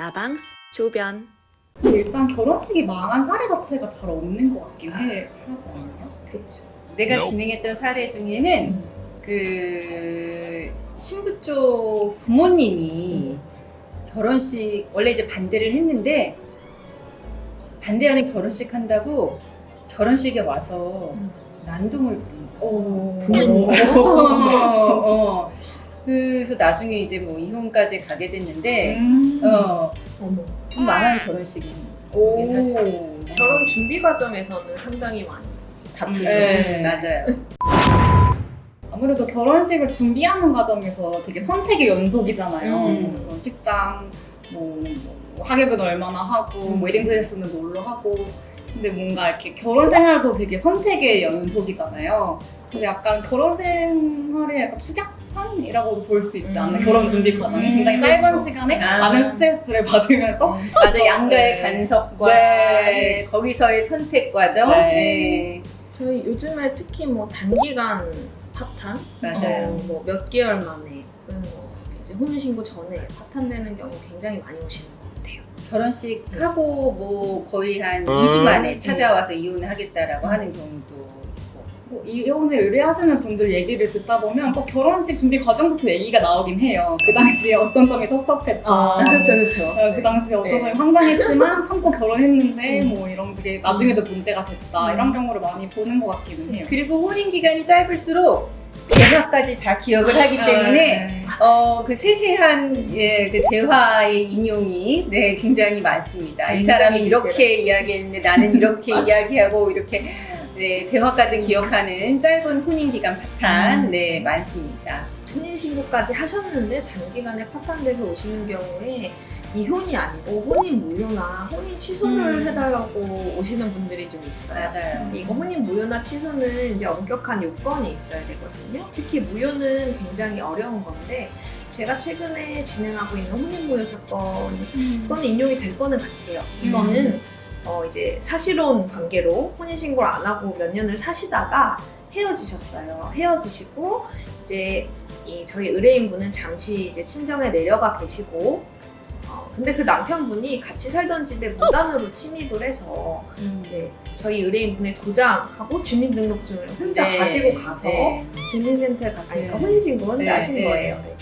라방스 조변. 일단 결혼식이 망한 사례 자체가 잘 없는 것 같긴 해. 하지 않나요? 그렇죠. 내가 진행했던 사례 중에는 그 신부 쪽 부모님이 결혼식 원래 이제 반대를 했는데 반대하는 결혼식 한다고 결혼식에 와서 난동을 부른 거야. 부모님. 그래서 나중에 이제 뭐 이혼까지 가게 됐는데 어머. 좀 망한 결혼식이긴 하죠. 결혼 준비 과정에서는 상당히 많이 다투죠. 네, 맞아요. 아무래도 결혼식을 준비하는 과정에서 되게 선택의 연속이잖아요. 음. 결혼식장, 뭐 하객은 얼마나 하고, 뭐 웨딩 드레스는 뭘로 하고. 근데 뭔가 이렇게 결혼 생활도 되게 선택의 연속이잖아요. 그래서 약간 결혼 생활의 약간 축약판이라고도 볼 수 있지 않나? 결혼 준비 과정이 굉장히 짧은 그렇죠. 시간에 많은 스트레스를 받으면서 맞아, 양가의 네. 간섭과 네. 거기서의 선택 과정. 네. 네. 저희 요즘에 특히 뭐 단기간 파탄, 맞아요. 뭐 몇 개월 만에, 또는 뭐 이제 혼인신고 전에 파탄되는 경우 굉장히 많이 오시는 것 같아요. 결혼식 하고 뭐 거의 한 2주 만에 찾아와서 이혼을 하겠다라고 하는 경우도 있고. 뭐 이혼을 의뢰하시는 분들 얘기를 듣다 보면 꼭 결혼식 준비 과정부터 얘기가 나오긴 해요. 그 당시에 어떤 점이 섭섭했다. 그렇죠. 그 당시에 어떤 네. 점이 황당했지만 참고 결혼했는데 뭐 이런 게 나중에도 문제가 됐다. 이런 경우를 많이 보는 것 같기는 해요. 그리고 혼인 기간이 짧을수록 대화까지 다 기억을 하기 때문에 네. 그 세세한 그 대화의 인용이 굉장히 많습니다. 이 사람이 이렇게 이야기했는데 나는 이렇게 이야기하고 이렇게 대화까지 기억하는 짧은 혼인 기간 파탄 많습니다. 혼인신고까지 하셨는데 단기간에 파탄돼서 오시는 경우에 이혼이 아니고 혼인 무효나 혼인 취소를 해달라고 오시는 분들이 좀 있어요. 맞아요. 이거 혼인 무효나 취소는 이제 엄격한 요건이 있어야 되거든요. 특히 무효는 굉장히 어려운 건데 제가 최근에 진행하고 있는 혼인 무효 사건 이거는 인용이 될 거는 같아요. 이거는 이제 사실혼 관계로 혼인 신고를 안 하고 몇 년을 사시다가 헤어지셨어요. 헤어지시고 이제 저희 의뢰인분은 잠시 이제 친정에 내려가 계시고 근데 그 남편분이 같이 살던 집에 무단으로 침입을 해서 이제 저희 의뢰인분의 도장하고 주민등록증을 혼자 가지고 가서 주민센터에 가서 그러니까 혼인신고 혼자 하신 거예요. 네.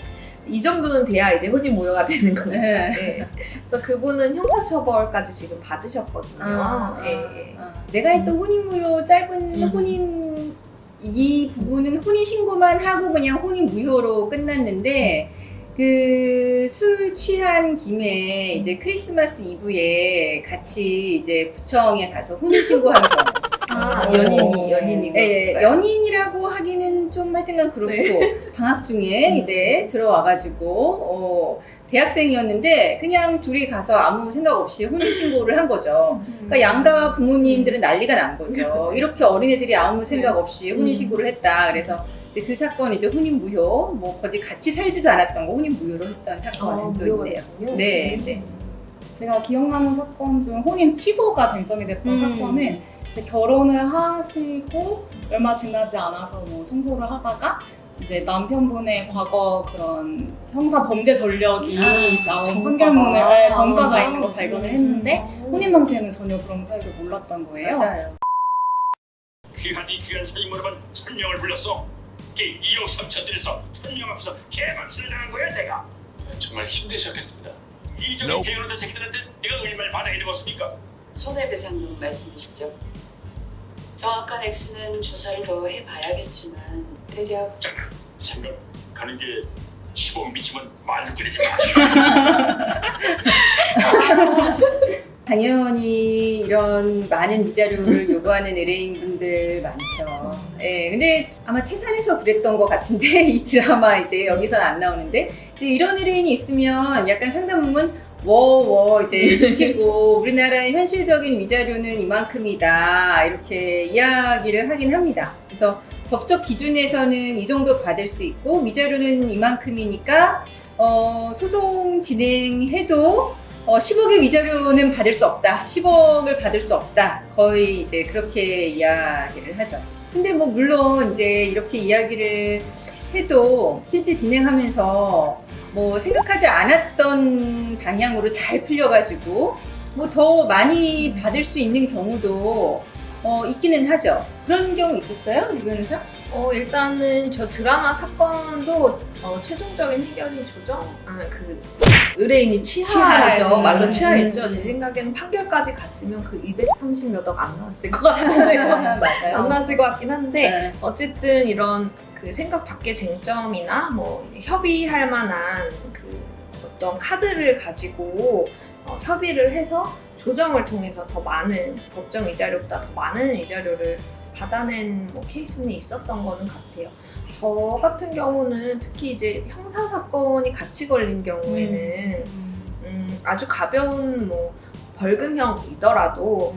이 정도는 돼야 이제 혼인 무효가 되는 겁니다. 네. 그래서 그분은 형사처벌까지 지금 받으셨거든요. 내가 했던 혼인 무효 짧은 혼인 이 부분은 혼인 신고만 하고 그냥 혼인 무효로 끝났는데 그 술 취한 김에 이제 크리스마스 이브에 같이 이제 구청에 가서 혼인 신고하는 거. 연인이고. 연인이라고 하기는 좀 하여튼간 그렇고 방학 중에 이제 들어와가지고 대학생이었는데 그냥 둘이 가서 아무 생각 없이 혼인신고를 한 거죠. 그러니까 양가 부모님들은 난리가 난 거죠. 이렇게 어린애들이 아무 생각 없이 혼인신고를 했다. 그래서 이제 그 사건 이제 혼인 무효, 뭐 거기 같이 살지도 않았던 거 혼인 무효로 했던 사건은 또 있네요. 네. 제가 기억나는 사건 중 혼인 취소가 쟁점이 됐던 사건은 이제 결혼을 하시고 얼마 지나지 않아서 뭐 청소를 하다가 이제 남편분의 과거 그런 형사 범죄 전력이 나온 판결문을 전과가 있는 걸 발견을 했는데 혼인 당시에는 전혀 그런 사실을 몰랐던 거예요. 맞아요. 귀한 사임으로만 1000명을 불렀어. 이 2억 3천 들여서 1000명 앞에서 개망신을 당한 거야 내가. 정말 힘드셨겠습니다. 이적인 대여로된 새끼들한테 내가 얼마를 받아야 되겠습니까? 손해배상 말씀이시죠? 정확한 액수는 조사를 더 해봐야겠지만 대략 잠깐 생각 가는 게 15 미치면 말도 끊이지 마. 당연히 이런 많은 미자료를 요구하는 의뢰인분들 많죠. 근데 아마 태산에서 그랬던 것 같은데 이 드라마 이제 여기서는 안 나오는데 이제 이런 의뢰인이 있으면 약간 상담은 이제 시키고 우리나라의 현실적인 위자료는 이만큼이다 이렇게 이야기를 하긴 합니다. 그래서 법적 기준에서는 이 정도 받을 수 있고 위자료는 이만큼이니까 소송 진행해도 10억의 위자료는 받을 수 없다. 10억을 받을 수 없다. 거의 이제 그렇게 이야기를 하죠. 근데 물론 이제 이렇게 이야기를 해도 실제 진행하면서 뭐 생각하지 않았던 방향으로 잘 풀려가지고 뭐 더 많이 받을 수 있는 경우도 있기는 하죠. 그런 경우 있었어요, 유 변호사? 일단은 저 드라마 사건도 최종적인 해결이 의뢰인이 치하했죠. 치하했죠. 말로 치하했죠. 제 생각에는 판결까지 갔으면 그 230몇 억 안 나왔을 것 같은데요. 맞아요. 안 나왔을 것 같긴 한데 네. 어쨌든 이런 그 생각 밖의 쟁점이나 뭐 협의할 만한 그 어떤 카드를 가지고 협의를 해서 조정을 통해서 더 많은 법정 위자료보다 더 많은 위자료를 받아낸 뭐 케이스는 있었던 거는 같아요. 저 같은 경우는 특히 이제 형사 사건이 같이 걸린 경우에는 아주 가벼운 뭐 벌금형이더라도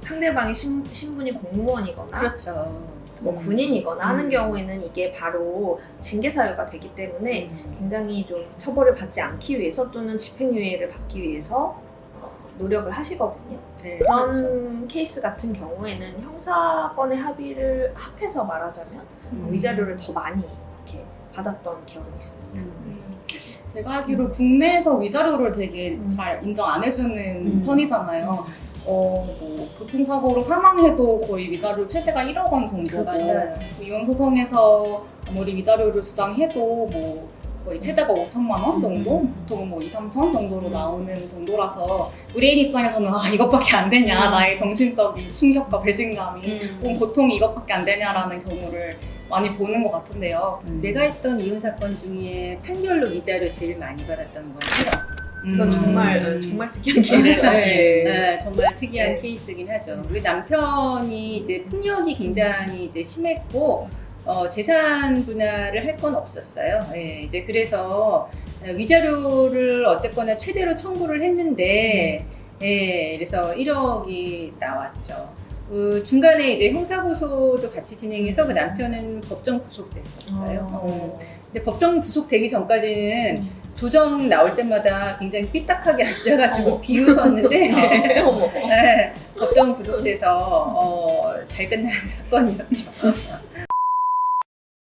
상대방이 신분이 공무원이거나 그렇죠. 뭐 군인이거나 하는 경우에는 이게 바로 징계 사유가 되기 때문에 굉장히 좀 처벌을 받지 않기 위해서 또는 집행유예를 받기 위해서 노력을 하시거든요. 네, 그런 그렇죠. 케이스 같은 경우에는 형사건의 합의를 합해서 말하자면 위자료를 더 많이 이렇게 받았던 기억이 있습니다. 제가 알기로 국내에서 위자료를 되게 잘 인정 안 해주는 편이잖아요. 뭐 교통사고로 사망해도 거의 위자료 최대가 1억 원 정도고 그렇죠. 이혼 소송에서 아무리 위자료를 주장해도 뭐 거의 최대가 5천만 원 정도? 보통은 뭐 2, 3천 정도로 나오는 정도라서 의뢰인 입장에서는 이것밖에 안 되냐 나의 정신적인 충격과 배신감이 보통 이것밖에 안 되냐라는 경우를 많이 보는 것 같은데요. 내가 했던 이혼 사건 중에 판결로 위자료 제일 많이 받았던 건 1억. 이건 정말 특이한 케이스죠. 네, 정말 특이한 케이스긴 하죠. 그 남편이 이제 폭력이 굉장히 이제 심했고 재산 분할을 할 건 없었어요. 예, 이제 그래서 위자료를 어쨌거나 최대로 청구를 했는데, 예, 그래서 1억이 나왔죠. 그 중간에 이제 형사고소도 같이 진행해서 그 남편은 법정 구속됐었어요. 근데 법정 구속되기 전까지는 조정 나올 때마다 굉장히 삐딱하게 앉아가지고 비웃었는데 네, 법정 구속돼서 잘 끝난 사건이었죠.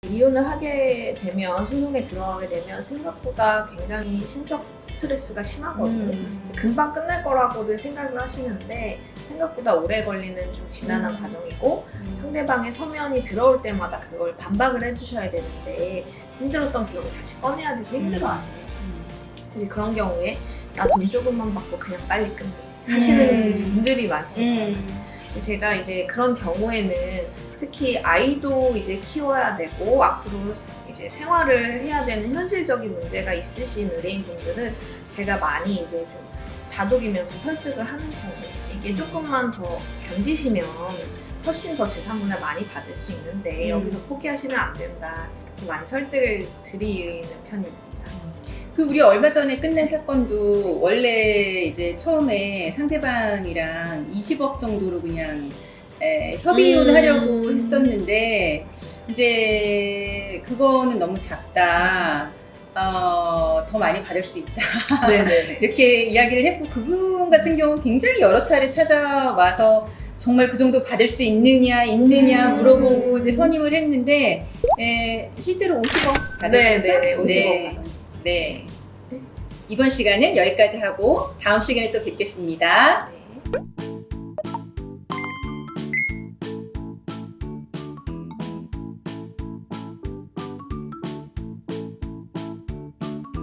이혼을 하게 되면 소송에 들어가게 되면 생각보다 굉장히 심적 스트레스가 심하거든요. 금방 끝날 거라고들 생각을 하시는데 생각보다 오래 걸리는 좀 지난한 과정이고 상대방의 서면이 들어올 때마다 그걸 반박을 해주셔야 되는데 힘들었던 기억을 다시 꺼내야 돼서 힘들어하세요. 이제 그런 경우에 나 돈 조금만 받고 그냥 빨리 끝내 하시는 분들이 많습니다. 제가 이제 그런 경우에는 특히 아이도 이제 키워야 되고 앞으로 이제 생활을 해야 되는 현실적인 문제가 있으신 의뢰인분들은 제가 많이 이제 좀 다독이면서 설득을 하는 편이에요. 이게 조금만 더 견디시면 훨씬 더 재산분할 많이 받을 수 있는데 여기서 포기하시면 안 된다. 이렇게 많이 설득을 드리는 편입니다. 그 우리 얼마 전에 끝낸 사건도 원래 이제 처음에 상대방이랑 20억 정도로 그냥 협의 이혼을 하려고 했었는데 이제 그거는 너무 작다. 더 많이 받을 수 있다. 네네. 이렇게 이야기를 했고 그분 같은 경우 굉장히 여러 차례 찾아와서 정말 그 정도 받을 수 있느냐 물어보고 이제 선임을 했는데 실제로 50억 받으셨죠? 네네. 50억 받았어요. 네. 이번 시간은 여기까지 하고 다음 시간에 또 뵙겠습니다. 네.